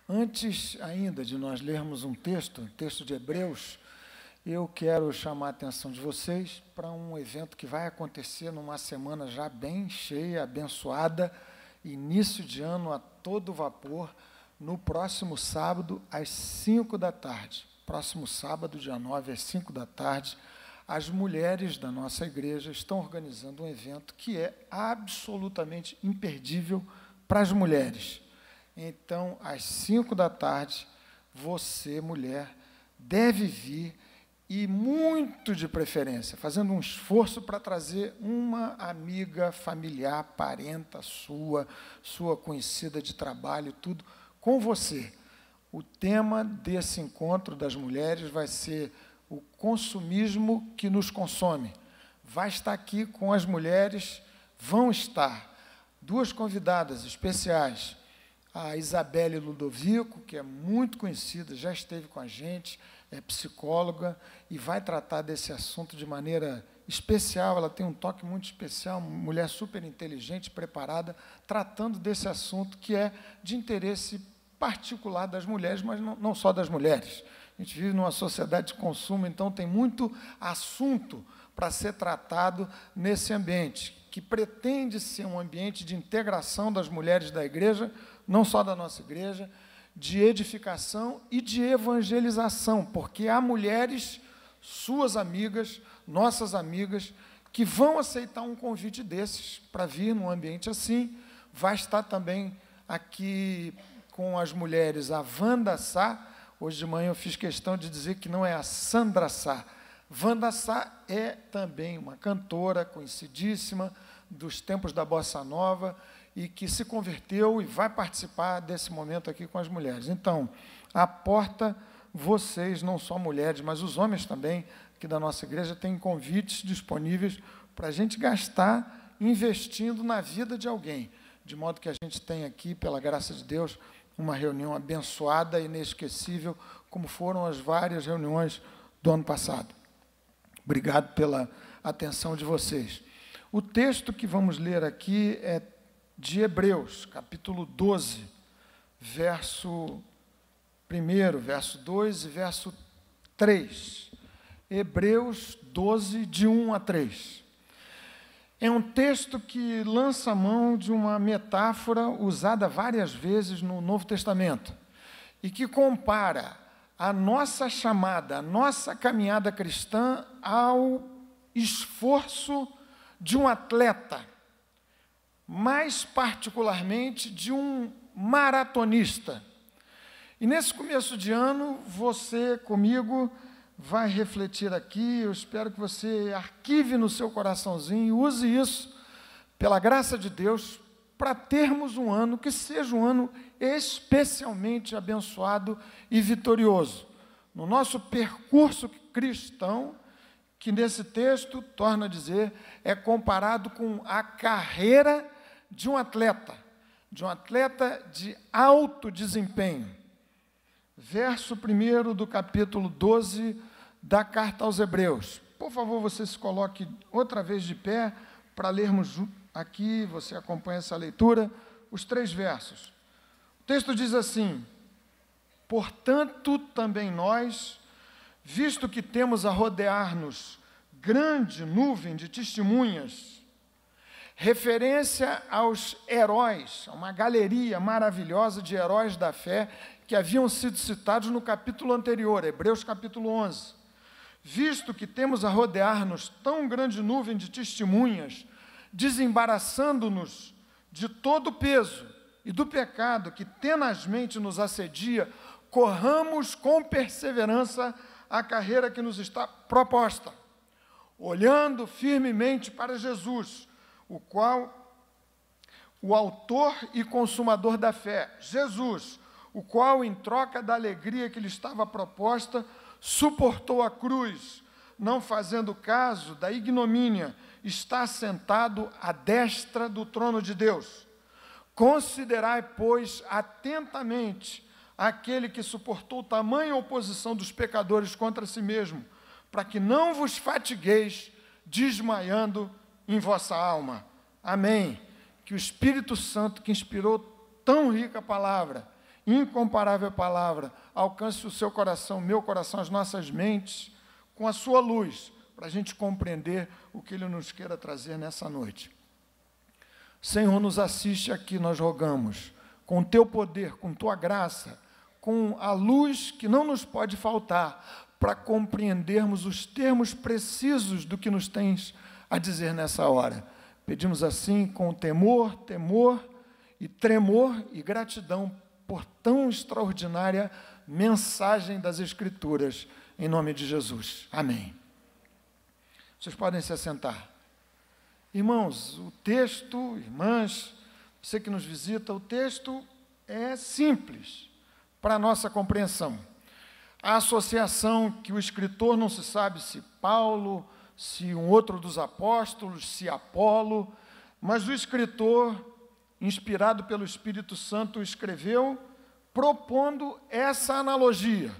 Antes ainda de nós lermos um texto de Hebreus, eu quero chamar a atenção de vocês para um evento que vai acontecer numa semana já bem cheia, abençoada, início de ano a todo vapor, no próximo sábado, às 5 da tarde. Próximo sábado, dia 9, às 5 da tarde, as mulheres da nossa igreja estão organizando um evento que é absolutamente imperdível para as mulheres. Então, às 5 da tarde, você, mulher, deve vir e, muito de preferência, fazendo um esforço para trazer uma amiga familiar, parenta sua conhecida de trabalho, tudo, com você. O tema desse encontro das mulheres vai ser o consumismo que nos consome. Vai estar aqui com as mulheres, vão estar duas convidadas especiais, a Isabelle Ludovico, que é muito conhecida, já esteve com a gente, é psicóloga e vai tratar desse assunto de maneira especial. Ela tem um toque muito especial, uma mulher super inteligente, preparada, tratando desse assunto que é de interesse particular das mulheres, mas não só das mulheres. A gente vive numa sociedade de consumo, então tem muito assunto para ser tratado nesse ambiente, que pretende ser um ambiente de integração das mulheres da igreja, não só da nossa igreja, de edificação e de evangelização, porque há mulheres, suas amigas, nossas amigas, que vão aceitar um convite desses para vir num ambiente assim. Vai estar também aqui com as mulheres a Wanda Sá. Hoje de manhã eu fiz questão de dizer que não é a Sandra Sá. Wanda Sá é também uma cantora conhecidíssima dos tempos da Bossa Nova e que se converteu e vai participar desse momento aqui com as mulheres. Então, a porta, vocês, não só mulheres, mas os homens também, aqui da nossa igreja, têm convites disponíveis para a gente gastar investindo na vida de alguém, de modo que a gente tem aqui, pela graça de Deus, uma reunião abençoada e inesquecível, como foram as várias reuniões do ano passado. Obrigado pela atenção de vocês. O texto que vamos ler aqui é de Hebreus, capítulo 12, verso 1, verso 2 e verso 3. Hebreus 12, de 1 a 3. É um texto que lança mão de uma metáfora usada várias vezes no Novo Testamento e que compara a nossa chamada, a nossa caminhada cristã ao esforço de um atleta, mais particularmente de um maratonista. E nesse começo de ano, você comigo vai refletir aqui, eu espero que você arquive no seu coraçãozinho e use isso, pela graça de Deus, para termos um ano que seja um ano especialmente abençoado e vitorioso. No nosso percurso cristão, que nesse texto, torna a dizer, é comparado com a carreira de um atleta de alto desempenho. Verso 1 do capítulo 12 da carta aos Hebreus. Por favor, você se coloque outra vez de pé para lermos aqui, você acompanha essa leitura, os 3 versos. O texto diz assim: portanto, também nós, visto que temos a rodear-nos grande nuvem de testemunhas, referência aos heróis, a uma galeria maravilhosa de heróis da fé que haviam sido citados no capítulo anterior, Hebreus capítulo 11. Visto que temos a rodear-nos tão grande nuvem de testemunhas, desembaraçando-nos de todo o peso e do pecado que tenazmente nos assedia, corramos com perseverança a carreira que nos está proposta, olhando firmemente para Jesus, o qual, o autor e consumador da fé, Jesus, o qual, em troca da alegria que lhe estava proposta, suportou a cruz, não fazendo caso da ignomínia, está sentado à destra do trono de Deus. Considerai, pois, atentamente aquele que suportou tamanha oposição dos pecadores contra si mesmo, para que não vos fatigueis desmaiando em vossa alma. Amém. Que o Espírito Santo, que inspirou tão rica palavra, incomparável palavra, alcance o seu coração, meu coração, as nossas mentes, com a sua luz, para a gente compreender o que Ele nos queira trazer nessa noite. Senhor, nos assiste aqui, nós rogamos, com o Teu poder, com Tua graça, com a luz que não nos pode faltar, para compreendermos os termos precisos do que nos tens a dizer nessa hora. Pedimos assim com temor e tremor e gratidão por tão extraordinária mensagem das Escrituras, em nome de Jesus. Amém. Vocês podem se assentar. Irmãos, o texto, irmãs, você que nos visita, o texto é simples para a nossa compreensão. A associação que o escritor não se sabe se Paulo, se um outro dos apóstolos, se Apolo, mas o escritor, inspirado pelo Espírito Santo, escreveu propondo essa analogia.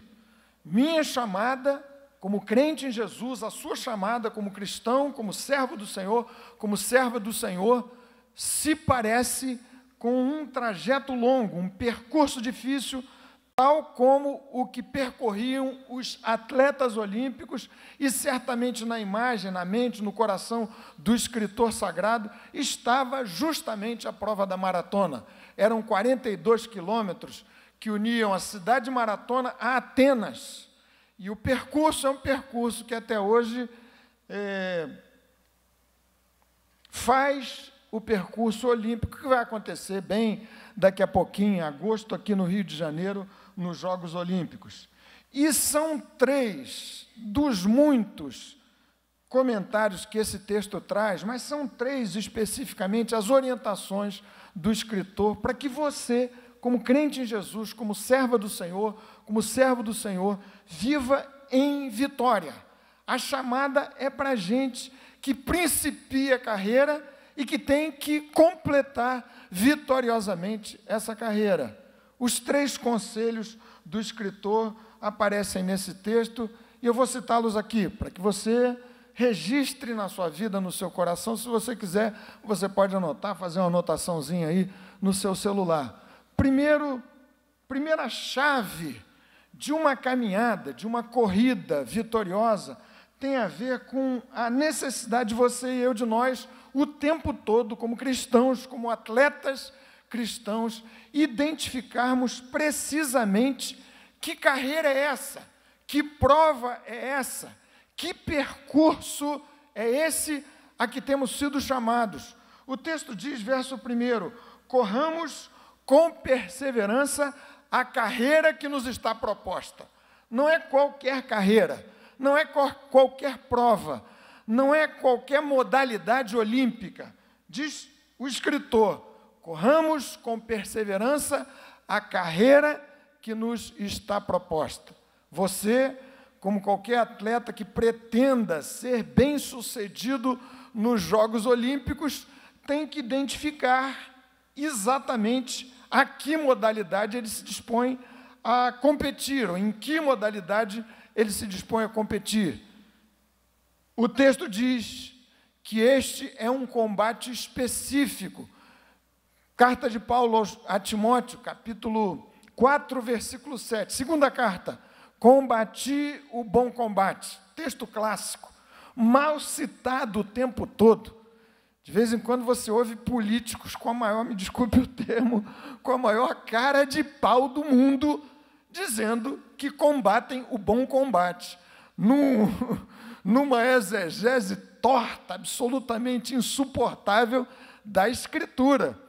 Minha chamada como crente em Jesus, a sua chamada como cristão, como servo do Senhor, como serva do Senhor, se parece com um trajeto longo, um percurso difícil, tal como o que percorriam os atletas olímpicos, e certamente na imagem, na mente, no coração do escritor sagrado, estava justamente a prova da maratona. Eram 42 quilômetros que uniam a cidade de Maratona a Atenas. E o percurso é um percurso que até hoje faz o percurso olímpico, que vai acontecer bem daqui a pouquinho, em agosto, aqui no Rio de Janeiro, nos Jogos Olímpicos. E são 3 dos muitos comentários que esse texto traz, mas são 3 especificamente as orientações do escritor para que você, como crente em Jesus, como serva do Senhor, como servo do Senhor, viva em vitória. A chamada é para a gente que principia a carreira e que tem que completar vitoriosamente essa carreira. Os 3 conselhos do escritor aparecem nesse texto, e eu vou citá-los aqui, para que você registre na sua vida, no seu coração. Se você quiser, você pode anotar, fazer uma anotaçãozinha aí no seu celular. Primeira chave de uma caminhada, de uma corrida vitoriosa, tem a ver com a necessidade de você e eu, de nós, o tempo todo, como cristãos, como atletas cristãos, identificarmos precisamente que carreira é essa, que prova é essa, que percurso é esse a que temos sido chamados. O texto diz, verso 1, corramos com perseverança a carreira que nos está proposta. Não é qualquer carreira, não é qualquer prova, não é qualquer modalidade olímpica. Diz o escritor, corramos com perseverança a carreira que nos está proposta. Você, como qualquer atleta que pretenda ser bem-sucedido nos Jogos Olímpicos, tem que identificar exatamente a que modalidade ele se dispõe a competir, ou em que modalidade ele se dispõe a competir. O texto diz que este é um combate específico. Carta de Paulo a Timóteo, capítulo 4, versículo 7. Segunda carta, combati o bom combate. Texto clássico, mal citado o tempo todo. De vez em quando você ouve políticos com a maior, me desculpe o termo, com a maior cara de pau do mundo, dizendo que combatem o bom combate. Numa exegese torta, absolutamente insuportável da Escritura.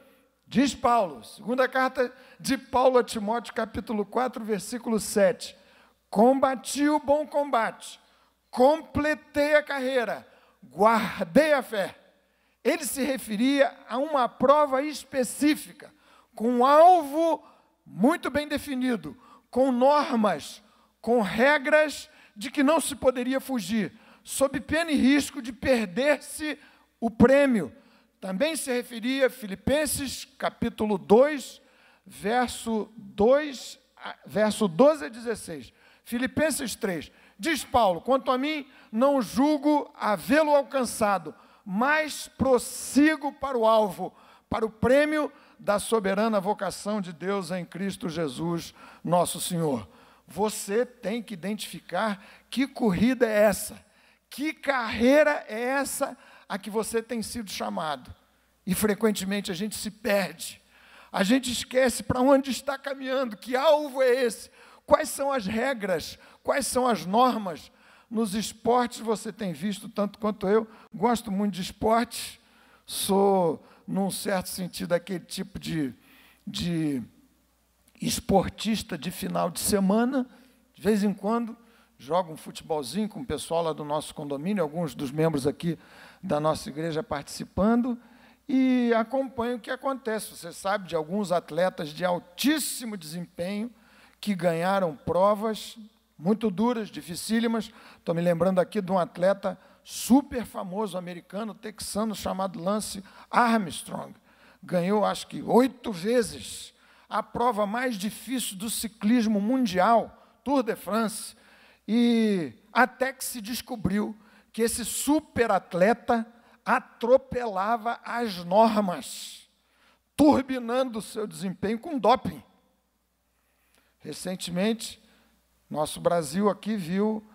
Diz Paulo, segunda carta de Paulo a Timóteo, capítulo 4, versículo 7. Combati o bom combate, completei a carreira, guardei a fé. Ele se referia a uma prova específica, com um alvo muito bem definido, com normas, com regras de que não se poderia fugir, sob pena e risco de perder-se o prêmio. Também se referia a Filipenses, capítulo 2, verso 12 a 16. Filipenses 3. Diz Paulo, quanto a mim, não julgo havê-lo alcançado, mas prossigo para o alvo, para o prêmio da soberana vocação de Deus em Cristo Jesus, nosso Senhor. Você tem que identificar que corrida é essa, que carreira é essa a que você tem sido chamado. E frequentemente a gente se perde, a gente esquece para onde está caminhando, que alvo é esse, quais são as regras, quais são as normas. Nos esportes você tem visto, tanto quanto eu, gosto muito de esportes, sou, num certo sentido, aquele tipo de esportista de final de semana, de vez em quando, jogo um futebolzinho com o pessoal lá do nosso condomínio, alguns dos membros aqui da nossa igreja participando, e acompanho o que acontece. Você sabe de alguns atletas de altíssimo desempenho que ganharam provas muito duras, dificílimas. Estou me lembrando aqui de um atleta super famoso americano, texano, chamado Lance Armstrong. Ganhou, acho que 8 vezes a prova mais difícil do ciclismo mundial, Tour de France, e até que se descobriu que esse super atleta atropelava as normas, turbinando o seu desempenho com doping. Recentemente, nosso Brasil aqui viu,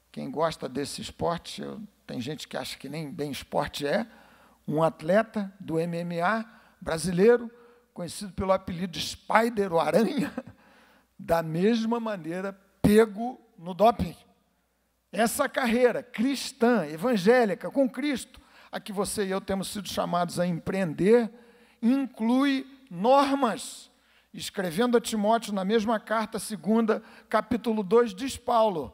quem gosta desse esporte, tem gente que acha que nem bem esporte é, um atleta do MMA brasileiro, conhecido pelo apelido de Spider, o Aranha, da mesma maneira, pego no doping. Essa carreira cristã, evangélica, com Cristo, a que você e eu temos sido chamados a empreender, inclui normas. Escrevendo a Timóteo na mesma carta, 2, capítulo 2, diz Paulo: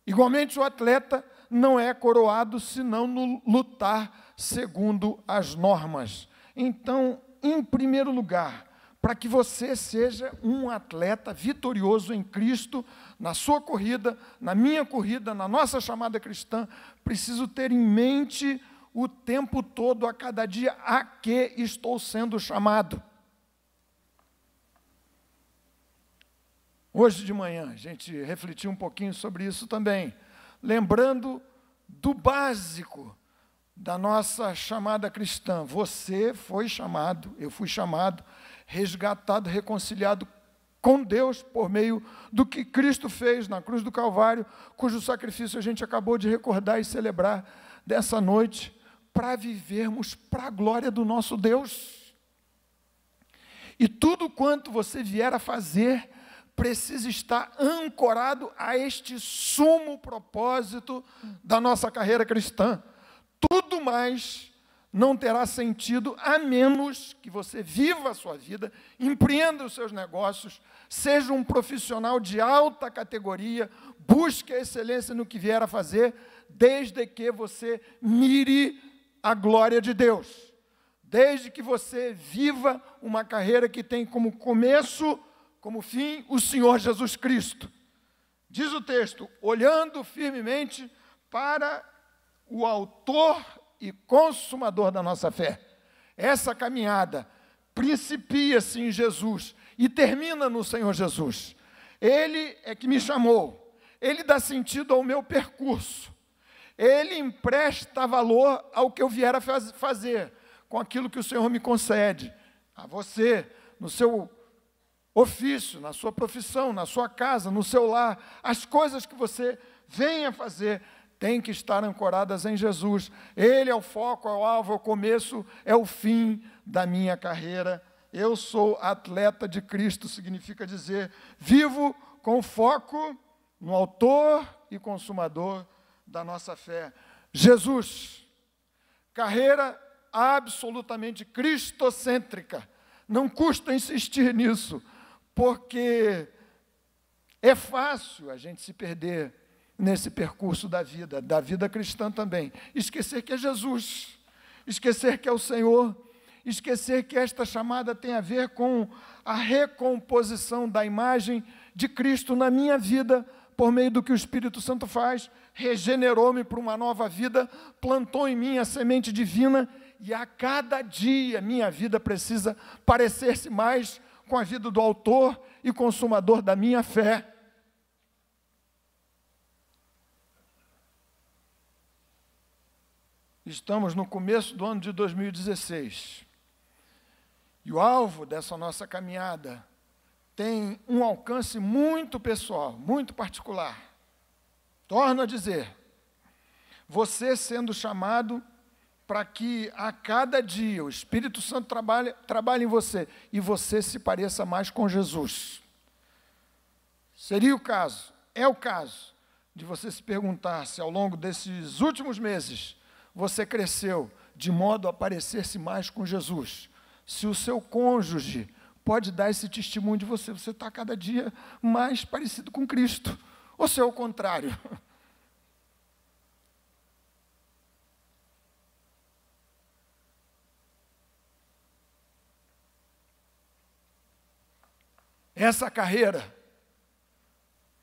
igualmente o atleta não é coroado senão no lutar segundo as normas. Então, em primeiro lugar, para que você seja um atleta vitorioso em Cristo, na sua corrida, na minha corrida, na nossa chamada cristã, preciso ter em mente o tempo todo, a cada dia, a que estou sendo chamado. Hoje de manhã, a gente refletiu um pouquinho sobre isso também, lembrando do básico da nossa chamada cristã. Você foi chamado, eu fui chamado, resgatado, reconciliado com Deus por meio do que Cristo fez na cruz do Calvário, cujo sacrifício a gente acabou de recordar e celebrar dessa noite, para vivermos para a glória do nosso Deus. E tudo quanto você vier a fazer precisa estar ancorado a este sumo propósito da nossa carreira cristã. Tudo mais não terá sentido a menos que você viva a sua vida, empreenda os seus negócios, seja um profissional de alta categoria, busque a excelência no que vier a fazer, desde que você mire a glória de Deus, desde que você viva uma carreira que tem como começo, como fim, o Senhor Jesus Cristo. Diz o texto: olhando firmemente para o autor e consumador da nossa fé. Essa caminhada principia-se em Jesus e termina no Senhor Jesus. Ele é que me chamou, Ele dá sentido ao meu percurso, Ele empresta valor ao que eu vier a fazer, com aquilo que o Senhor me concede, a você, no seu ofício, na sua profissão, na sua casa, no seu lar. As coisas que você venha fazer têm que estar ancoradas em Jesus. Ele é o foco, é o alvo, é o começo, é o fim da minha carreira. Eu sou atleta de Cristo, significa dizer, vivo com foco no autor e consumador da nossa fé, Jesus. Carreira absolutamente cristocêntrica. Não custa insistir nisso, porque é fácil a gente se perder nesse percurso da vida cristã também. Esquecer que é Jesus, esquecer que é o Senhor, esquecer que esta chamada tem a ver com a recomposição da imagem de Cristo na minha vida, por meio do que o Espírito Santo faz, regenerou-me para uma nova vida, plantou em mim a semente divina, e a cada dia minha vida precisa parecer-se mais com a vida do autor e consumador da minha fé. Estamos no começo do ano de 2016. E o alvo dessa nossa caminhada tem um alcance muito pessoal, muito particular. Torno a dizer, você sendo chamado para que a cada dia o Espírito Santo trabalhe em você e você se pareça mais com Jesus. Seria o caso, é o caso, de você se perguntar se ao longo desses últimos meses você cresceu de modo a parecer-se mais com Jesus. Se o seu cônjuge pode dar esse testemunho de você, você está cada dia mais parecido com Cristo. Ou se é o contrário. Essa carreira,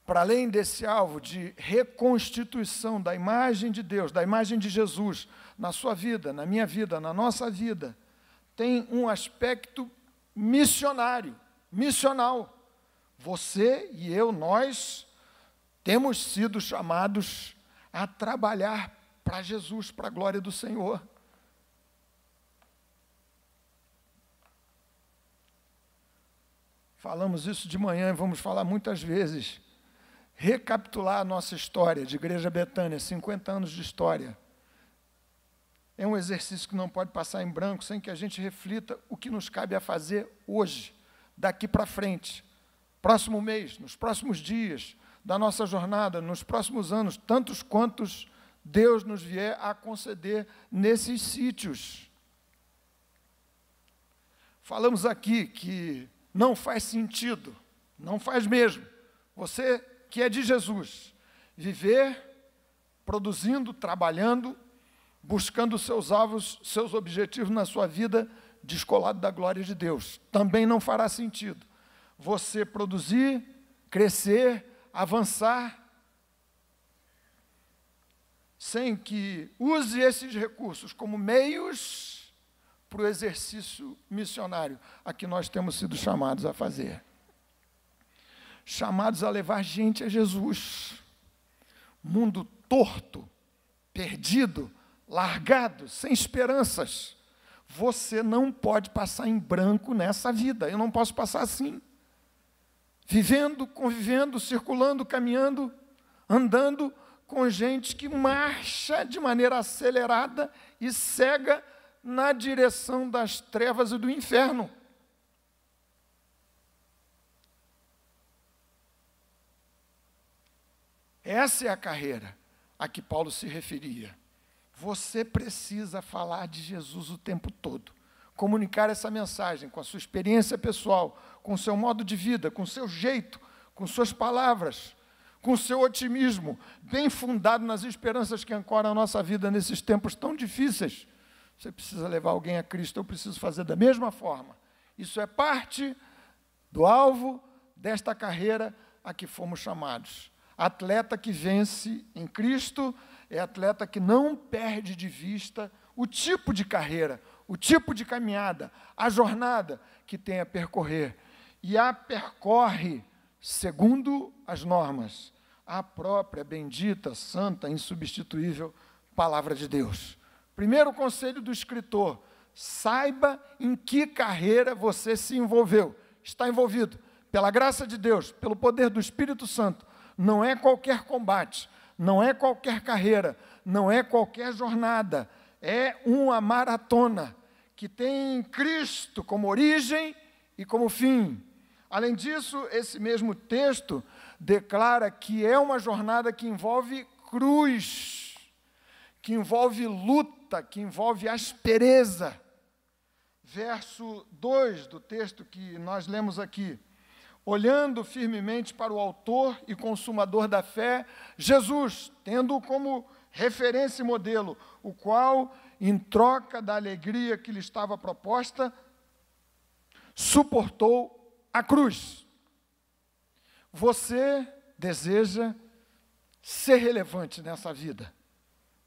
para além desse alvo de reconstituição da imagem de Deus, da imagem de Jesus, na sua vida, na minha vida, na nossa vida, tem um aspecto missionário, missional. Você e eu, nós, temos sido chamados a trabalhar para Jesus, para a glória do Senhor. Falamos isso de manhã e vamos falar muitas vezes. Recapitular a nossa história de Igreja Betânia, 50 anos de história. É um exercício que não pode passar em branco sem que a gente reflita o que nos cabe a fazer hoje, daqui para frente, próximo mês, nos próximos dias da nossa jornada, nos próximos anos, tantos quantos Deus nos vier a conceder nesses sítios. Falamos aqui que não faz sentido, não faz mesmo, você que é de Jesus, viver produzindo, trabalhando, buscando seus alvos, seus objetivos na sua vida, descolado da glória de Deus. Também não fará sentido você produzir, crescer, avançar, sem que use esses recursos como meios para o exercício missionário a que nós temos sido chamados a fazer. Chamados a levar gente a Jesus. Mundo torto, perdido, largado, sem esperanças. Você não pode passar em branco nessa vida. Eu não posso passar assim. Vivendo, convivendo, circulando, caminhando, andando com gente que marcha de maneira acelerada e cega na direção das trevas e do inferno. Essa é a carreira a que Paulo se referia. Você precisa falar de Jesus o tempo todo. Comunicar essa mensagem com a sua experiência pessoal, com o seu modo de vida, com o seu jeito, com suas palavras, com o seu otimismo, bem fundado nas esperanças que ancoram a nossa vida nesses tempos tão difíceis. Você precisa levar alguém a Cristo, eu preciso fazer da mesma forma. Isso é parte do alvo desta carreira a que fomos chamados. Atleta que vence em Cristo é atleta que não perde de vista o tipo de carreira, o tipo de caminhada, a jornada que tem a percorrer. E a percorre segundo as normas, a própria, bendita, santa, insubstituível Palavra de Deus. Primeiro conselho do escritor: saiba em que carreira você se envolveu. Está envolvido pela graça de Deus, pelo poder do Espírito Santo. Não é qualquer combate, não é qualquer carreira, não é qualquer jornada. É uma maratona que tem Cristo como origem e como fim. Além disso, esse mesmo texto declara que é uma jornada que envolve cruz, que envolve luta, que envolve aspereza. Verso 2 do texto que nós lemos aqui. Olhando firmemente para o autor e consumador da fé, Jesus, tendo-o como referência e modelo, o qual, em troca da alegria que lhe estava proposta, suportou a cruz. Você deseja ser relevante nessa vida,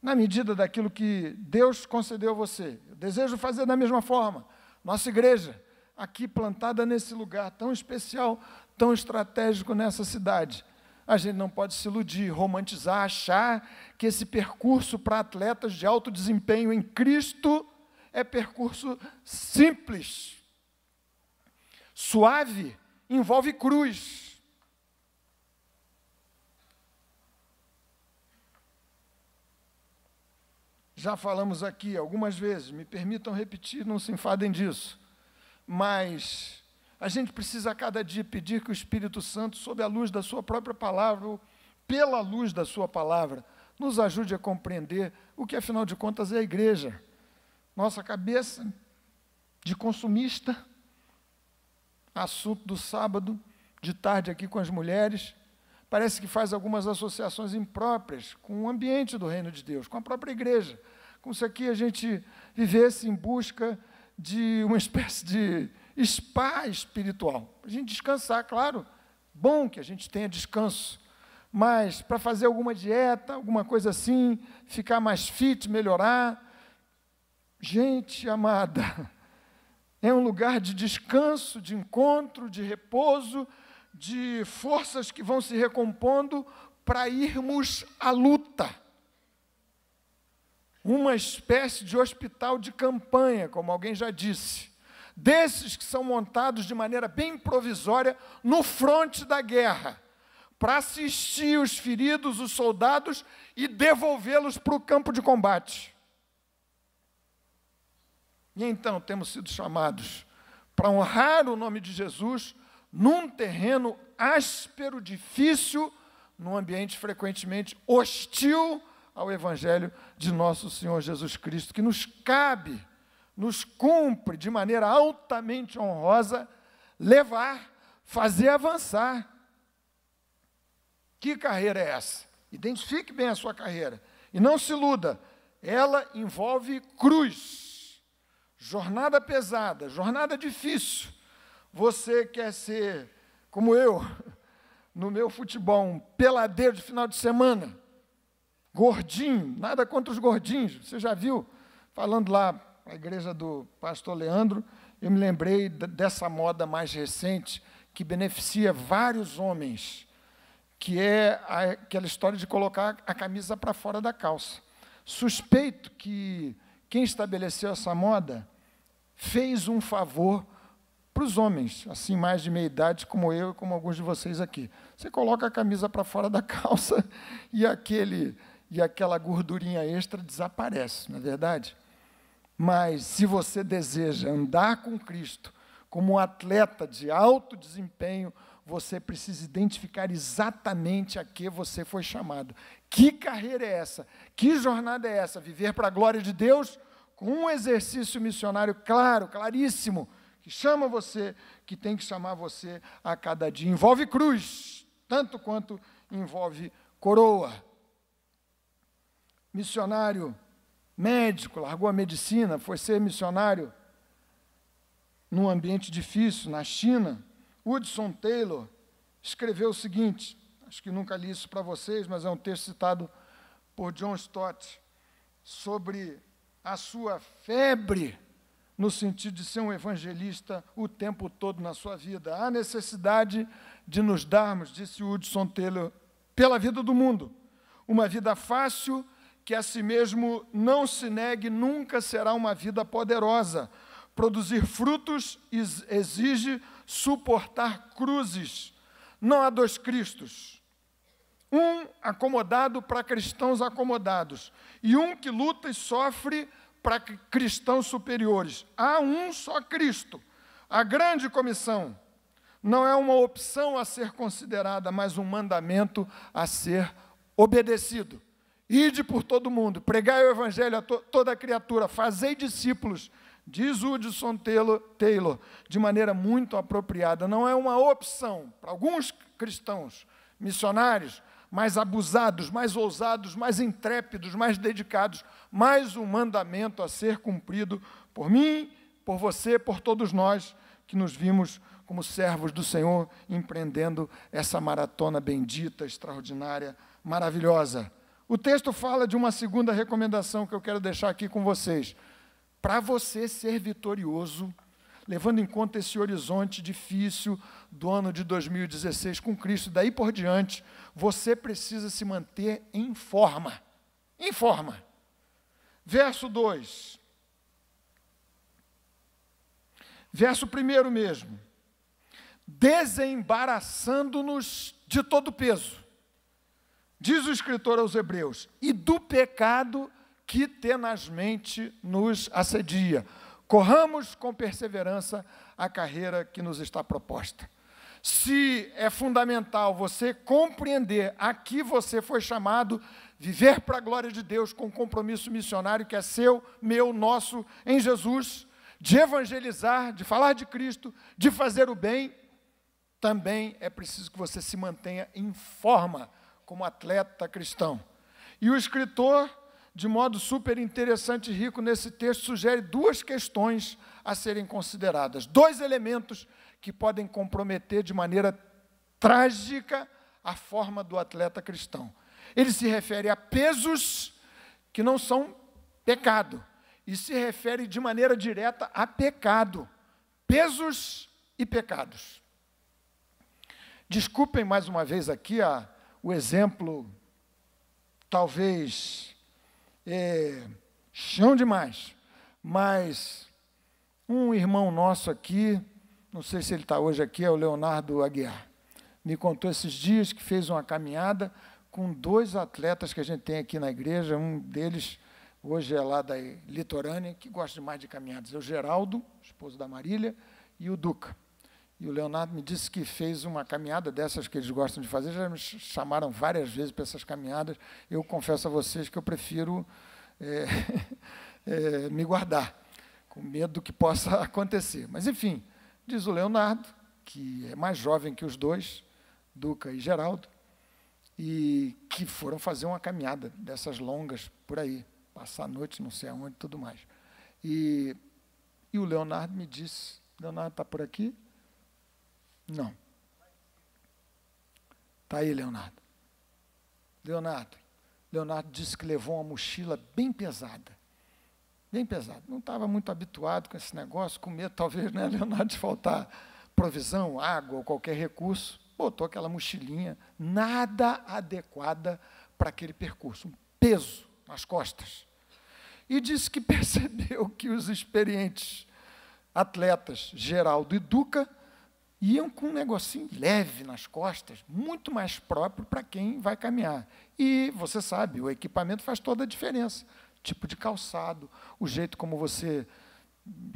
na medida daquilo que Deus concedeu a você. Eu desejo fazer da mesma forma. Nossa igreja, aqui plantada nesse lugar tão especial, tão estratégico nessa cidade. A gente não pode se iludir, romantizar, achar que esse percurso para atletas de alto desempenho em Cristo é percurso simples. Suave envolve cruz. Já falamos aqui algumas vezes, me permitam repetir, não se enfadem disso, mas a gente precisa a cada dia pedir que o Espírito Santo, sob a luz da sua própria palavra, ou pela luz da sua palavra, nos ajude a compreender o que, afinal de contas, é a igreja. Nossa cabeça de consumista, assunto do sábado, de tarde aqui com as mulheres, parece que faz algumas associações impróprias com o ambiente do reino de Deus, com a própria igreja, como se aqui a gente vivesse em busca de uma espécie de spa espiritual. A gente descansar, claro, bom que a gente tenha descanso, mas para fazer alguma dieta, alguma coisa assim, ficar mais fit, melhorar. Gente amada, é um lugar de descanso, de encontro, de repouso, de forças que vão se recompondo para irmos à luta. Uma espécie de hospital de campanha, como alguém já disse, desses que são montados de maneira bem provisória no fronte da guerra, para assistir os feridos, os soldados, e devolvê-los para o campo de combate. E então temos sido chamados para honrar o nome de Jesus num terreno áspero, difícil, num ambiente frequentemente hostil ao Evangelho de nosso Senhor Jesus Cristo, que nos cabe, nos cumpre de maneira altamente honrosa levar, fazer avançar. Que carreira é essa? Identifique bem a sua carreira e não se iluda, ela envolve cruz, jornada pesada, jornada difícil. Você quer ser, como eu, no meu futebol, um peladeiro de final de semana, gordinho, nada contra os gordinhos, você já viu, falando lá na igreja do pastor Leandro, eu me lembrei dessa moda mais recente, que beneficia vários homens, que é aquela história de colocar a camisa para fora da calça. Suspeito que quem estabeleceu essa moda fez um favor para os homens, assim, mais de meia idade, como eu e como alguns de vocês aqui. Você coloca a camisa para fora da calça e aquela gordurinha extra desaparece, não é verdade? Mas se você deseja andar com Cristo como um atleta de alto desempenho, você precisa identificar exatamente a que você foi chamado. Que carreira é essa? Que jornada é essa? Viver para a glória de Deus com um exercício missionário claro, claríssimo, que chama você, que tem que chamar você a cada dia. Envolve cruz, tanto quanto envolve coroa. Missionário médico, largou a medicina, foi ser missionário num ambiente difícil, na China. Hudson Taylor escreveu o seguinte, acho que nunca li isso para vocês, mas é um texto citado por John Stott, sobre a sua febre, no sentido de ser um evangelista o tempo todo na sua vida. Há necessidade de nos darmos, disse Hudson Taylor, pela vida do mundo, uma vida fácil, que a si mesmo não se negue, nunca será uma vida poderosa. Produzir frutos exige suportar cruzes. Não há dois Cristos. Um acomodado para cristãos acomodados e um que luta e sofre para cristãos superiores. Há um só Cristo. A grande comissão não é uma opção a ser considerada, mas um mandamento a ser obedecido. Ide por todo mundo, pregai o evangelho a toda criatura, fazei discípulos, diz Hudson Taylor, de maneira muito apropriada. Não é uma opção para alguns cristãos missionários, mais abusados, mais ousados, mais intrépidos, mais dedicados, mais um mandamento a ser cumprido por mim, por você, por todos nós que nos vimos como servos do Senhor, empreendendo essa maratona bendita, extraordinária, maravilhosa. O texto fala de uma segunda recomendação que eu quero deixar aqui com vocês. Para você ser vitorioso, levando em conta esse horizonte difícil do ano de 2016 com Cristo, daí por diante, você precisa se manter em forma. Em forma. Verso 2. Verso 1 mesmo. desembaraçando-nos de todo peso. Diz o escritor aos Hebreus, e do pecado que tenazmente nos assedia. Corramos com perseverança a carreira que nos está proposta. Se é fundamental você compreender a que você foi chamado, viver para a glória de Deus com um compromisso missionário que é seu, meu, nosso, em Jesus, de evangelizar, de falar de Cristo, de fazer o bem, também é preciso que você se mantenha em forma como atleta cristão. E o escritor, de modo super interessante e rico nesse texto, sugere duas questões a serem consideradas, dois elementos que podem comprometer de maneira trágica a forma do atleta cristão. Ele se refere a pesos que não são pecado, e se refere de maneira direta a pecado, pesos e pecados. Desculpem mais uma vez aqui o exemplo, talvez chão demais, mas um irmão nosso aqui, não sei se ele está hoje aqui, é o Leonardo Aguiar, me contou esses dias que fez uma caminhada com dois atletas que a gente tem aqui na igreja, um deles hoje é lá da litorânea, que gosta demais de caminhadas, é o Geraldo, esposo da Marília, e o Duca. E o Leonardo me disse que fez uma caminhada dessas que eles gostam de fazer, já me chamaram várias vezes para essas caminhadas. Eu confesso a vocês que eu prefiro me guardar, com medo do que possa acontecer. Mas, enfim, diz o Leonardo, que é mais jovem que os dois, Duca e Geraldo, e que foram fazer uma caminhada dessas longas por aí, passar a noite não sei aonde e tudo mais. E o Leonardo me disse, Leonardo está por aqui? Não. Está aí, Leonardo. Leonardo disse que levou uma mochila bem pesada. Bem pesada. Não estava muito habituado com esse negócio, com medo, talvez, né, Leonardo, de faltar provisão, água ou qualquer recurso. Botou aquela mochilinha, nada adequada para aquele percurso. Um peso nas costas. E disse que percebeu que os experientes atletas, Geraldo e Duca, iam com um negocinho leve nas costas, muito mais próprio para quem vai caminhar. E, você sabe, o equipamento faz toda a diferença. O tipo de calçado, o jeito como você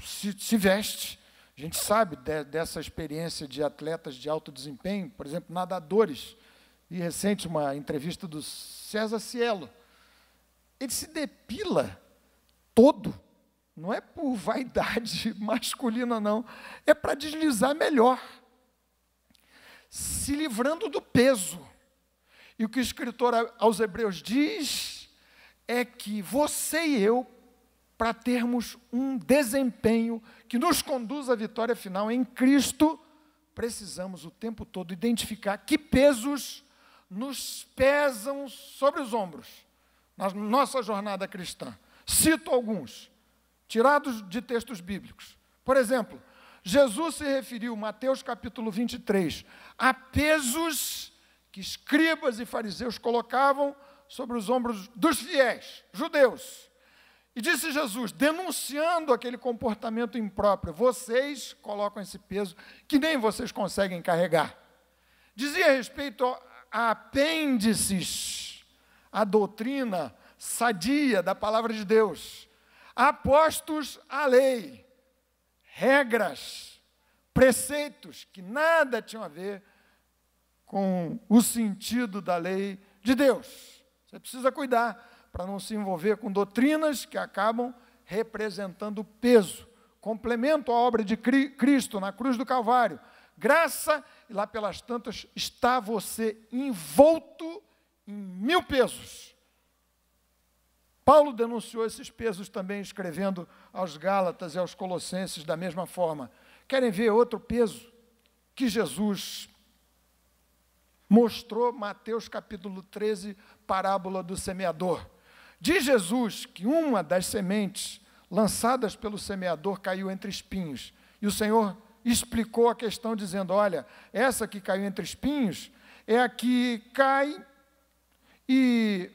se veste. A gente sabe dessa experiência de atletas de alto desempenho, por exemplo, nadadores. E recente, uma entrevista do César Cielo. Ele se depila todo. Não é por vaidade masculina, não. É para deslizar melhor, se livrando do peso. E o que o escritor aos Hebreus diz é que você e eu, para termos um desempenho que nos conduz à vitória final em Cristo, precisamos o tempo todo identificar que pesos nos pesam sobre os ombros na nossa jornada cristã. Cito alguns, tirados de textos bíblicos. Por exemplo, Jesus se referiu, Mateus capítulo 23, a pesos que escribas e fariseus colocavam sobre os ombros dos fiéis, judeus. E disse Jesus, denunciando aquele comportamento impróprio, vocês colocam esse peso que nem vocês conseguem carregar. Dizia a respeito a apêndices, a doutrina sadia da palavra de Deus, apostos à lei, regras, preceitos que nada tinham a ver com o sentido da lei de Deus. Você precisa cuidar para não se envolver com doutrinas que acabam representando peso. Complemento à obra de Cristo na cruz do Calvário. Graça, e lá pelas tantas está você envolto em 1000 pesos. Paulo denunciou esses pesos também, escrevendo aos Gálatas e aos Colossenses da mesma forma. Querem ver outro peso que Jesus mostrou? Mateus capítulo 13, parábola do semeador. Diz Jesus que uma das sementes lançadas pelo semeador caiu entre espinhos. E o Senhor explicou a questão dizendo, olha, essa que caiu entre espinhos é a que cai e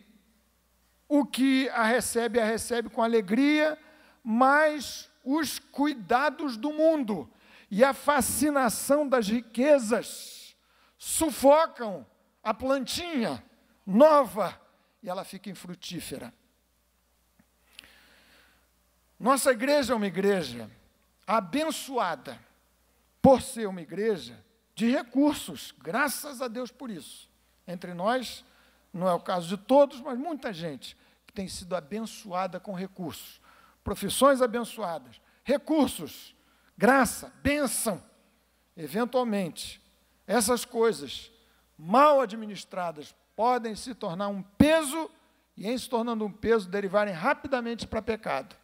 o que a recebe com alegria, mas os cuidados do mundo e a fascinação das riquezas sufocam a plantinha nova e ela fica infrutífera. Nossa igreja é uma igreja abençoada por ser uma igreja de recursos, graças a Deus por isso. Entre nós, não é o caso de todos, mas muita gente que tem sido abençoada com recursos, profissões abençoadas, recursos, graça, bênção. Eventualmente, essas coisas mal administradas podem se tornar um peso e, em se tornando um peso, derivarem rapidamente para pecado.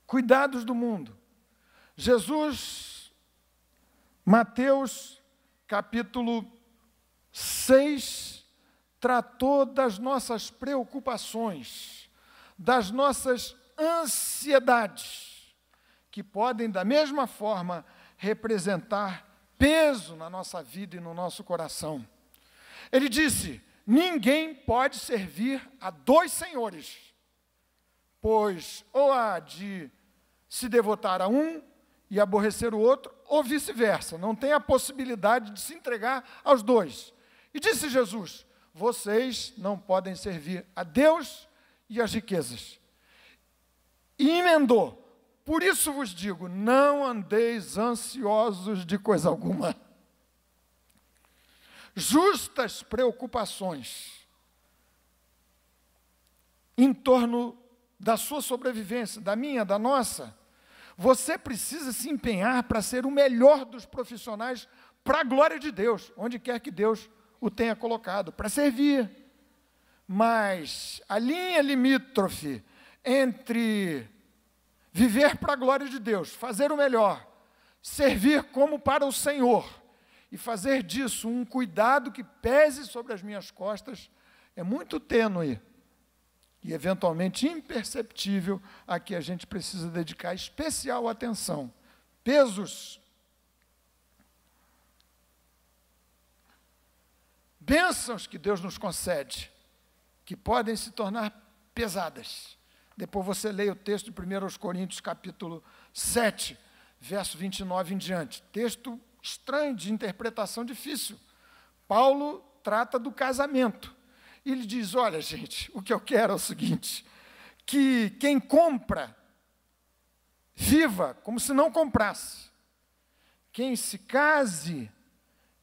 Cuidados do mundo. Jesus, Mateus, capítulo 6, tratou das nossas preocupações, das nossas ansiedades, que podem, da mesma forma, representar peso na nossa vida e no nosso coração. Ele disse: ninguém pode servir a dois senhores, pois ou há de se devotar a um e aborrecer o outro, ou vice-versa. Não tem a possibilidade de se entregar aos dois. E disse Jesus: vocês não podem servir a Deus e às riquezas. E emendou: por isso vos digo, não andeis ansiosos de coisa alguma. Justas preocupações em torno da sua sobrevivência, da minha, da nossa. Você precisa se empenhar para ser o melhor dos profissionais para a glória de Deus, onde quer que Deus o tenha colocado, para servir. Mas a linha limítrofe entre viver para a glória de Deus, fazer o melhor, servir como para o Senhor e fazer disso um cuidado que pese sobre as minhas costas, é muito tênue e eventualmente imperceptível, a que a gente precisa dedicar especial atenção. Pesos. Bênçãos que Deus nos concede, que podem se tornar pesadas. Depois você leia o texto de 1 Coríntios, capítulo 7, verso 29 em diante. Texto estranho, de interpretação difícil. Paulo trata do casamento. E ele diz: olha, gente, o que eu quero é o seguinte, que quem compra, viva como se não comprasse. Quem se case,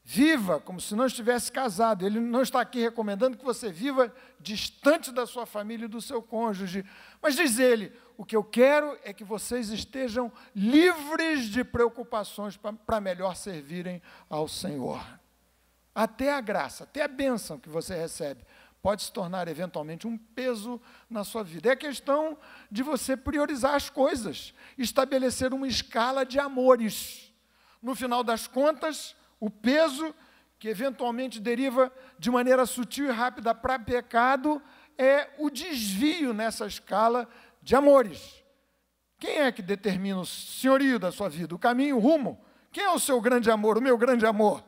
viva como se não estivesse casado. Ele não está aqui recomendando que você viva distante da sua família e do seu cônjuge. Mas diz ele: o que eu quero é que vocês estejam livres de preocupações para melhor servirem ao Senhor. Até a graça, até a bênção que você recebe pode se tornar eventualmente um peso na sua vida. É questão de você priorizar as coisas, estabelecer uma escala de amores. No final das contas, o peso que eventualmente deriva de maneira sutil e rápida para pecado é o desvio nessa escala de amores. Quem é que determina o senhorio da sua vida, o caminho, o rumo? Quem é o seu grande amor, o meu grande amor?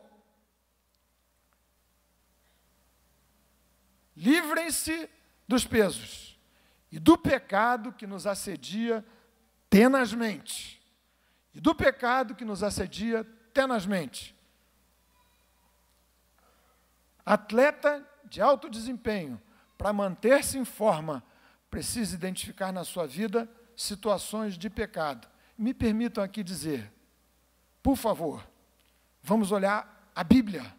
Livrem-se dos pesos e do pecado que nos assedia tenazmente. E do pecado que nos assedia tenazmente. Atleta de alto desempenho, para manter-se em forma, precisa identificar na sua vida situações de pecado. Me permitam aqui dizer, por favor, vamos olhar a Bíblia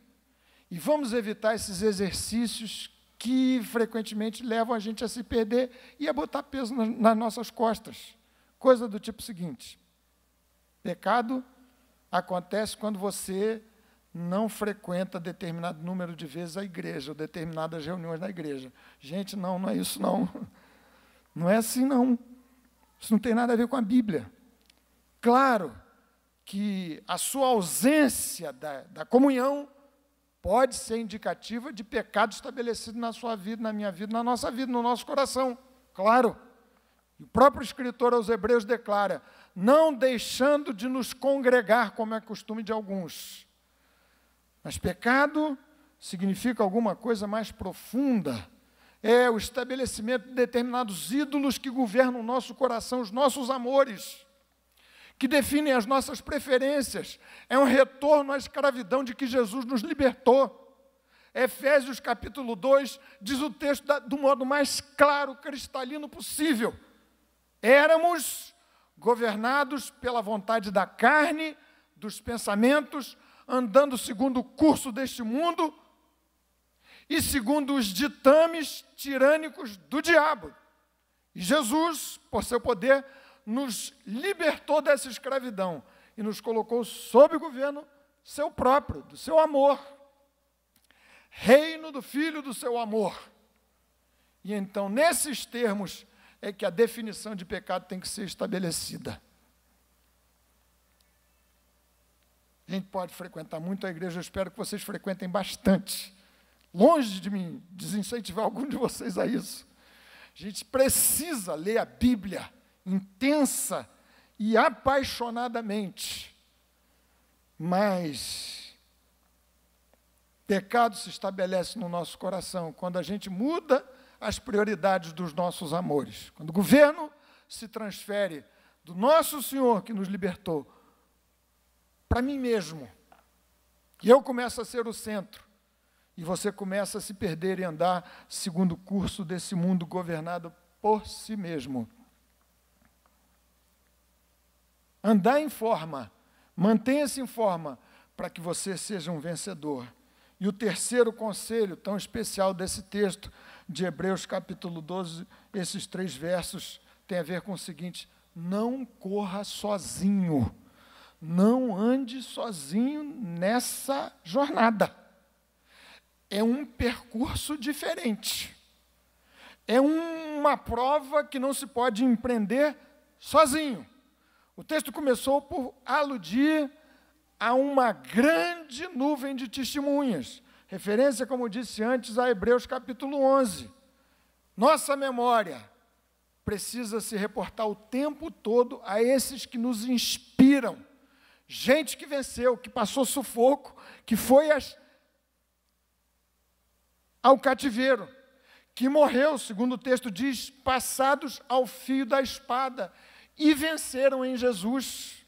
e vamos evitar esses exercícios que frequentemente levam a gente a se perder e a botar peso nas nossas costas. Coisa do tipo seguinte: pecado acontece quando você não frequenta determinado número de vezes a igreja, ou determinadas reuniões na igreja. Gente, não é isso não. Não é assim não. Isso não tem nada a ver com a Bíblia. Claro que a sua ausência da comunhão pode ser indicativa de pecado estabelecido na sua vida, na minha vida, na nossa vida, no nosso coração. Claro. O próprio escritor aos Hebreus declara: não deixando de nos congregar, como é costume de alguns. Mas pecado significa alguma coisa mais profunda. É o estabelecimento de determinados ídolos que governam o nosso coração, os nossos amores. que definem as nossas preferências. É um retorno à escravidão de que Jesus nos libertou. Efésios capítulo 2 diz o texto do modo mais claro, cristalino possível. Éramos governados pela vontade da carne, dos pensamentos, andando segundo o curso deste mundo e segundo os ditames tirânicos do diabo. E Jesus, por seu poder, nos libertou dessa escravidão e nos colocou sob o governo seu próprio, do seu amor. Reino do Filho do seu amor. E então, nesses termos, é que a definição de pecado tem que ser estabelecida. A gente pode frequentar muito a igreja, eu espero que vocês frequentem bastante. Longe de mim desincentivar algum de vocês a isso. A gente precisa ler a Bíblia intensa e apaixonadamente. Mas pecado se estabelece no nosso coração quando a gente muda as prioridades dos nossos amores. Quando o governo se transfere do nosso Senhor que nos libertou para mim mesmo. E eu começo a ser o centro. E você começa a se perder e andar segundo o curso desse mundo governado por si mesmo. Andar em forma, mantenha-se em forma, para que você seja um vencedor. E o terceiro conselho, tão especial desse texto, de Hebreus capítulo 12, esses 3 versos, tem a ver com o seguinte: não corra sozinho, não ande sozinho nessa jornada. É um percurso diferente. É uma prova que não se pode empreender sozinho. O texto começou por aludir a uma grande nuvem de testemunhas. Referência, como disse antes, a Hebreus capítulo 11. Nossa memória precisa se reportar o tempo todo a esses que nos inspiram. Gente que venceu, que passou sufoco, que foi ao cativeiro, que morreu, segundo o texto diz, passados ao fio da espada, e venceram em Jesus.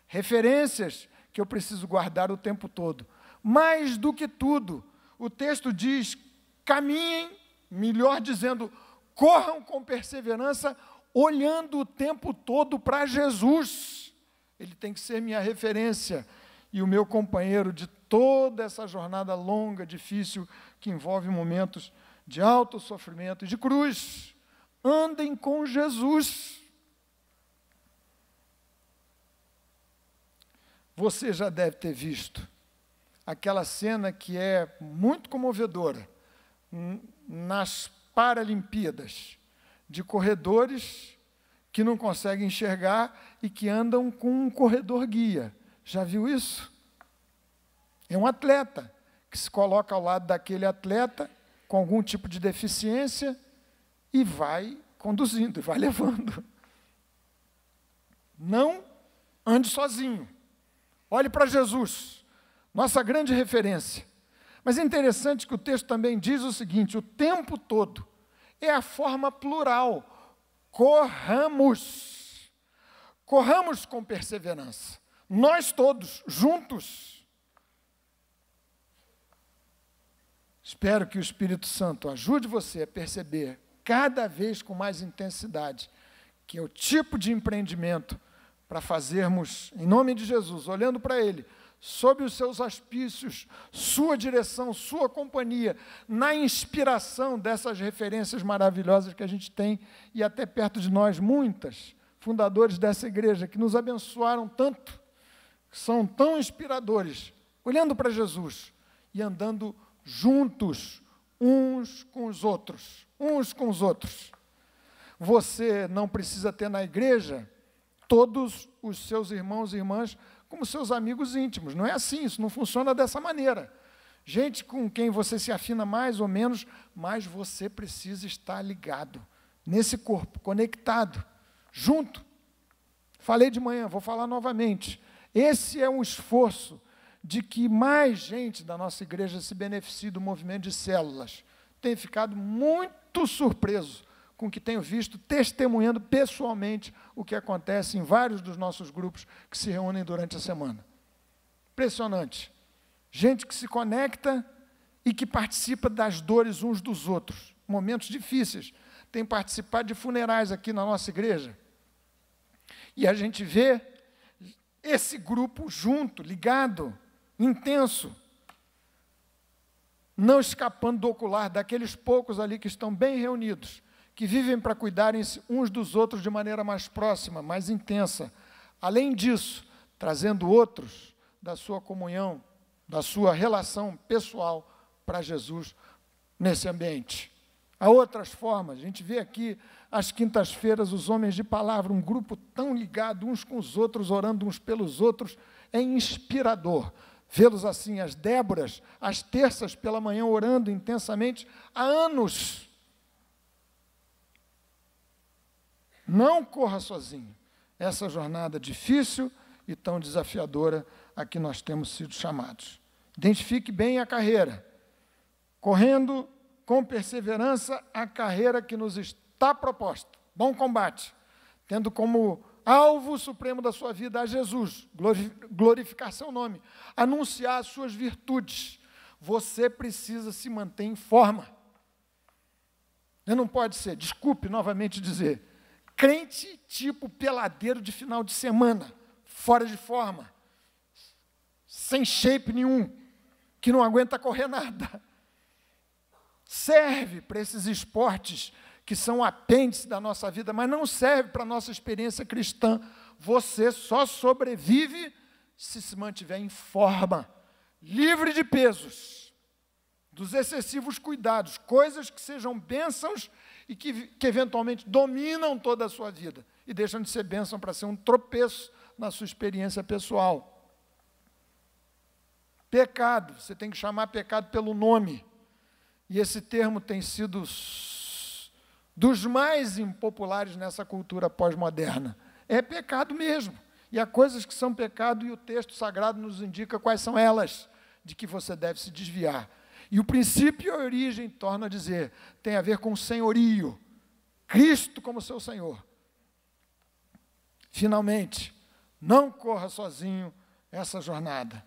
Referências que eu preciso guardar o tempo todo. Mais do que tudo, o texto diz, caminhem, melhor dizendo, corram com perseverança, olhando o tempo todo para Jesus. Ele tem que ser minha referência e o meu companheiro de toda essa jornada longa, difícil, que envolve momentos de alto sofrimento e de cruz. Andem com Jesus. Você já deve ter visto aquela cena que é muito comovedora nas Paralimpíadas, de corredores que não conseguem enxergar e que andam com um corredor guia. Já viu isso? É um atleta que se coloca ao lado daquele atleta com algum tipo de deficiência e vai conduzindo, e vai levando. Não ande sozinho. Olhe para Jesus, nossa grande referência. Mas é interessante que o texto também diz o seguinte, o tempo todo é a forma plural. Corramos. Corramos com perseverança. Nós todos, juntos. Espero que o Espírito Santo ajude você a perceber cada vez com mais intensidade que é o tipo de empreendimento para fazermos, em nome de Jesus, olhando para Ele, sob os seus auspícios, sua direção, sua companhia, na inspiração dessas referências maravilhosas que a gente tem, e até perto de nós, muitas, fundadores dessa igreja, que nos abençoaram tanto, que são tão inspiradores, olhando para Jesus e andando juntos, uns com os outros, Você não precisa ter na igreja todos os seus irmãos e irmãs como seus amigos íntimos. Não é assim, isso não funciona dessa maneira. Gente com quem você se afina mais ou menos, mas você precisa estar ligado nesse corpo, conectado, junto. Falei de manhã, vou falar novamente. Esse é um esforço de que mais gente da nossa igreja se beneficie do movimento de células. Tenho ficado muito surpreso com o que tenho visto, testemunhando pessoalmente o que acontece em vários dos nossos grupos que se reúnem durante a semana. Impressionante. Gente que se conecta e que participa das dores uns dos outros. Momentos difíceis. Tem participado de funerais aqui na nossa igreja. E a gente vê esse grupo junto, ligado, intenso, não escapando do ocular daqueles poucos ali que estão bem reunidos, que vivem para cuidarem uns dos outros de maneira mais próxima, mais intensa. Além disso, trazendo outros da sua comunhão, da sua relação pessoal para Jesus nesse ambiente. Há outras formas. A gente vê aqui, às quintas-feiras, os homens de palavra, um grupo tão ligado uns com os outros, orando uns pelos outros, é inspirador. Vê-los assim, as Déboras, às terças pela manhã, orando intensamente há anos. Não corra sozinho. Essa jornada difícil e tão desafiadora a que nós temos sido chamados. Identifique bem a carreira, correndo com perseverança a carreira que nos está proposta. Bom combate, tendo como alvo supremo da sua vida a Jesus, glorificar seu nome, anunciar as suas virtudes. Você precisa se manter em forma. Você não pode ser, desculpe novamente dizer, crente tipo peladeiro de final de semana, fora de forma, sem shape nenhum, que não aguenta correr nada. Serve para esses esportes que são apêndice da nossa vida, mas não serve para a nossa experiência cristã. Você só sobrevive se mantiver em forma, livre de pesos, dos excessivos cuidados, coisas que sejam bênçãos e que eventualmente dominam toda a sua vida e deixam de ser bênção para ser um tropeço na sua experiência pessoal. Pecado, você tem que chamar pecado pelo nome. E esse termo tem sido dos mais impopulares nessa cultura pós-moderna. É pecado mesmo. E há coisas que são pecado e o texto sagrado nos indica quais são elas, de que você deve se desviar. E o princípio e a origem, torna a dizer, tem a ver com o senhorio. Cristo como seu Senhor. Finalmente, não corra sozinho essa jornada.